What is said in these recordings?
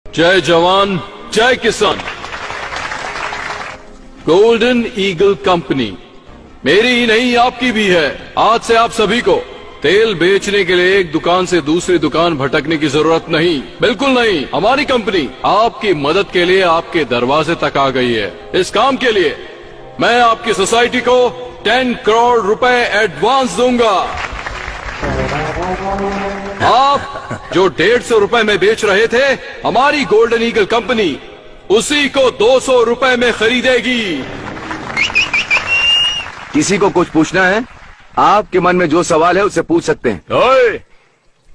जय जवान जय किसान। गोल्डन ईगल कंपनी मेरी ही नहीं आपकी भी है। आज से आप सभी को तेल बेचने के लिए एक दुकान से दूसरी दुकान भटकने की जरूरत नहीं, बिल्कुल नहीं। हमारी कंपनी आपकी मदद के लिए आपके दरवाजे तक आ गई है। इस काम के लिए मैं आपकी सोसाइटी को 10 करोड़ रुपए एडवांस दूंगा। आप जो 150 रुपए में बेच रहे थे, हमारी गोल्डन ईगल कंपनी उसी को 200 रुपए में खरीदेगी। किसी को कुछ पूछना है? आपके मन में जो सवाल है उससे पूछ सकते हैं। ओए,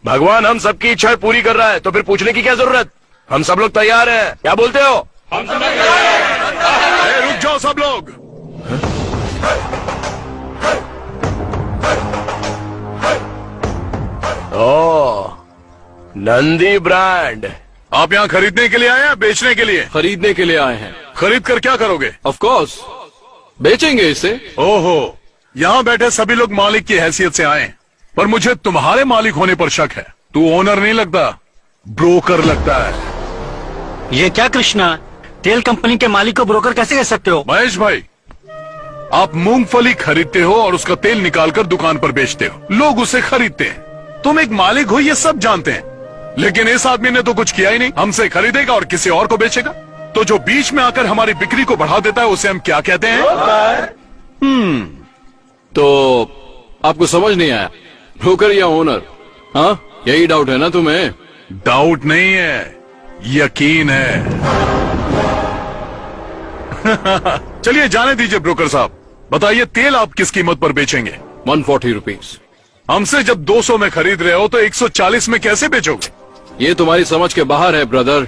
भगवान हम सबकी इच्छाएं पूरी कर रहा है तो फिर पूछने की क्या जरूरत? हम सब लोग तैयार हैं। क्या बोलते हो? हम सब तैयार हैं। रुक जाओ सब लोग। ओह, नंदी ब्रांड। आप यहाँ खरीदने के लिए आए हैं, बेचने के लिए? खरीदने के लिए आए हैं। खरीद कर क्या करोगे? ऑफ कोर्स बेचेंगे इसे। ओहो, यहाँ बैठे सभी लोग मालिक की हैसियत से आए हैं, पर मुझे तुम्हारे मालिक होने पर शक है। तू ओनर नहीं लगता, ब्रोकर लगता है। ये क्या कृष्णा, तेल कंपनी के मालिक को ब्रोकर कैसे कह सकते हो? महेश भाई, आप मूंगफली खरीदते हो और उसका तेल निकालकर दुकान पर बेचते हो, लोग उसे खरीदते हैं। तुम एक मालिक हो ये सब जानते हैं, लेकिन इस आदमी ने तो कुछ किया ही नहीं। हमसे खरीदेगा और किसी और को बेचेगा। तो जो बीच में आकर हमारी बिक्री को बढ़ा देता है उसे हम क्या कहते हैं? तो आपको समझ नहीं आया, ब्रोकर या ओनर? हाँ, यही डाउट है ना तुम्हें? डाउट नहीं है, यकीन है। चलिए जाने दीजिए ब्रोकर साहब, बताइए तेल आप किस कीमत पर बेचेंगे? 140 रुपीज। हमसे जब 200 में खरीद रहे हो तो 140 में कैसे बेचोगे? ये तुम्हारी समझ के बाहर है ब्रदर।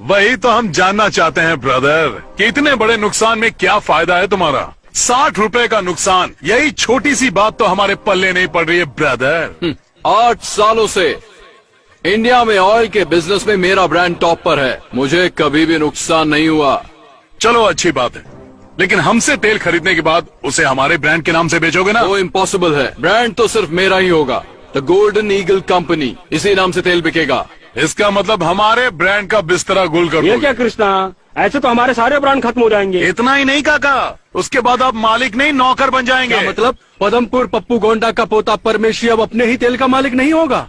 वही तो हम जानना चाहते हैं ब्रदर, कि इतने बड़े नुकसान में क्या फायदा है तुम्हारा? 60 रुपए का नुकसान, यही छोटी सी बात तो हमारे पल्ले नहीं पड़ रही है ब्रदर। 8 सालों से इंडिया में ऑयल के बिजनेस में मेरा ब्रांड टॉप पर है, मुझे कभी भी नुकसान नहीं हुआ। चलो अच्छी बात है, लेकिन हमसे तेल खरीदने के बाद उसे हमारे ब्रांड के नाम से बेचोगे ना? वो इम्पॉसिबल है। ब्रांड तो सिर्फ मेरा ही होगा, द गोल्डन ईगल कंपनी, इसी नाम से तेल बिकेगा। इसका मतलब हमारे ब्रांड का बिस्तरा गुल कर ये दोगे। क्या कृष्णा, ऐसे तो हमारे सारे ब्रांड खत्म हो जाएंगे। इतना ही नहीं काका, उसके बाद आप मालिक नहीं नौकर बन जाएंगे। क्या मतलब? पदमपुर पप्पू गोंडा का पोता परमेशी अब अपने ही तेल का मालिक नहीं होगा?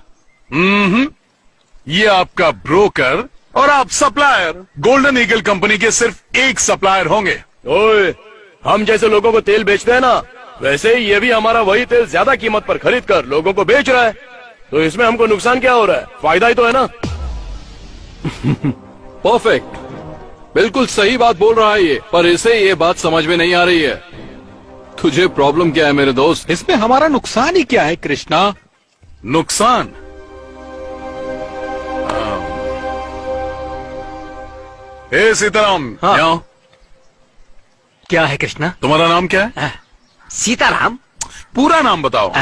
ये आपका ब्रोकर और आप सप्लायर। गोल्डन ईगल कंपनी के सिर्फ एक सप्लायर होंगे। ओए, हम जैसे लोगों को तेल बेचते हैं ना, वैसे ही ये भी हमारा वही तेल ज्यादा कीमत पर खरीद कर लोगों को बेच रहा है। तो इसमें हमको नुकसान क्या हो रहा है? फायदा ही तो है ना। परफेक्ट, बिल्कुल सही बात बोल रहा है ये, पर इसे ये बात समझ में नहीं आ रही है। तुझे प्रॉब्लम क्या है मेरे दोस्त? इसमें हमारा नुकसान ही क्या है कृष्णा? नुकसान? ए सीताराम, हाँ। यहाँ। क्या है कृष्णा? तुम्हारा नाम क्या है? सीताराम। पूरा नाम बताओ।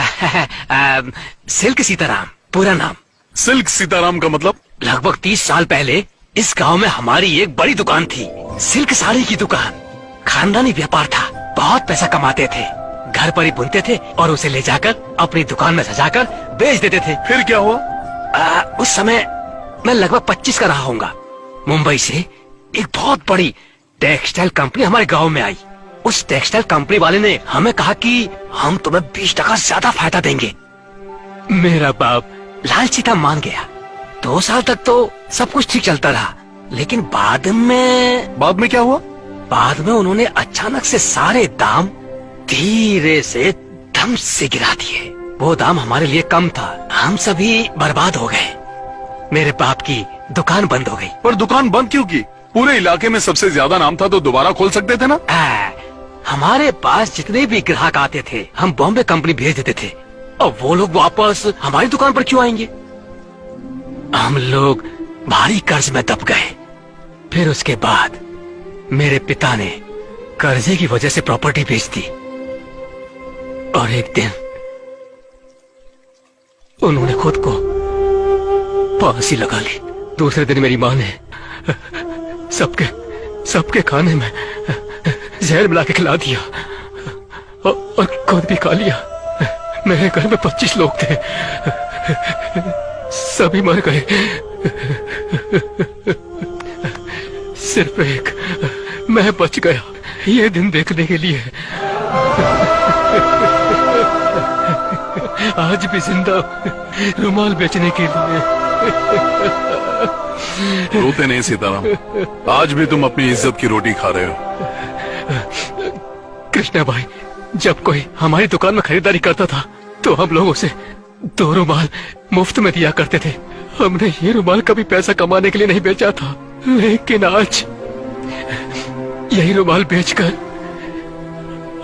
सिल्क सीताराम पूरा नाम। सिल्क सीताराम का मतलब? लगभग 30 साल पहले इस गांव में हमारी एक बड़ी दुकान थी, सिल्क साड़ी की दुकान। खानदानी व्यापार था, बहुत पैसा कमाते थे, घर पर ही बुनते थे और उसे ले जाकर अपनी दुकान में सजाकर बेच देते थे। फिर क्या हुआ? उस समय मैं लगभग 25 का रहा होऊंगा। मुंबई से एक बहुत बड़ी टेक्सटाइल कंपनी हमारे गांव में आई। उस टेक्सटाइल कंपनी वाले ने हमें कहा कि हम तुम्हें 20% ज्यादा फायदा देंगे। मेरा बाप लालची था, मान गया। 2 साल तक तो सब कुछ ठीक चलता रहा, लेकिन बाद में क्या हुआ? बाद में उन्होंने अचानक से सारे दाम धीरे से धम से गिरा दिए। वो दाम हमारे लिए कम था, हम सभी बर्बाद हो गए। मेरे बाप की दुकान बंद हो गई। पर दुकान बंद क्यों की? पूरे इलाके में सबसे ज्यादा नाम था तो दोबारा खोल सकते थे ना? हमारे पास जितने भी ग्राहक आते थे हम बॉम्बे कंपनी भेज देते थे, और वो लोग वापस हमारी दुकान पर क्यों आएंगे? हम लोग भारी कर्ज में दब गए। फिर उसके बाद मेरे पिता ने कर्जे की वजह से प्रॉपर्टी बेच दी, और एक दिन उन्होंने खुद को फांसी लगा ली। दूसरे दिन मेरी माँ ने सबके खाने में जहर मिला के खिला दिया और खुद भी खा लिया। मेरे घर में 25 लोग थे, सभी मर गए। सिर्फ एक मैं बच गया ये दिन देखने के लिए। आज भी जिंदा रुमाल बेचने के लिए। रोते नहीं सीताराम, आज भी तुम अपनी इज्जत की रोटी खा रहे हो। कृष्णा भाई, जब कोई हमारी दुकान में खरीदारी करता था तो हम लोग उसे 2 रुमाल मुफ्त में दिया करते थे। हमने ये रुमाल कभी पैसा कमाने के लिए नहीं बेचा था, लेकिन आज यही रुमाल बेचकर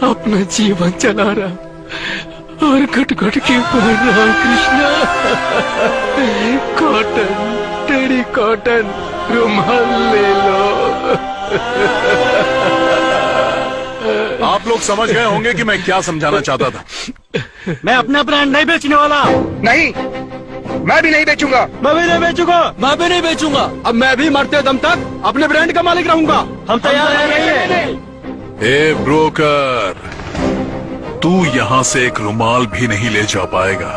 अपना जीवन चला रहा और घट घट के पढ़ रहा हूं। कृष्णा, कॉटन, टेरी कॉटन रुमाल ले लो। आप लोग समझ गए होंगे कि मैं क्या समझाना चाहता था। मैं अपना ब्रांड नहीं बेचने वाला। नहीं, मैं भी नहीं बेचूंगा। मैं भी नहीं बेचूंगा। मैं भी नहीं बेचूंगा। अब मैं भी मरते दम तक अपने ब्रांड का मालिक रहूंगा। हम तैयार हैं। ए ब्रोकर, तू यहाँ से एक रुमाल भी नहीं ले जा पाएगा।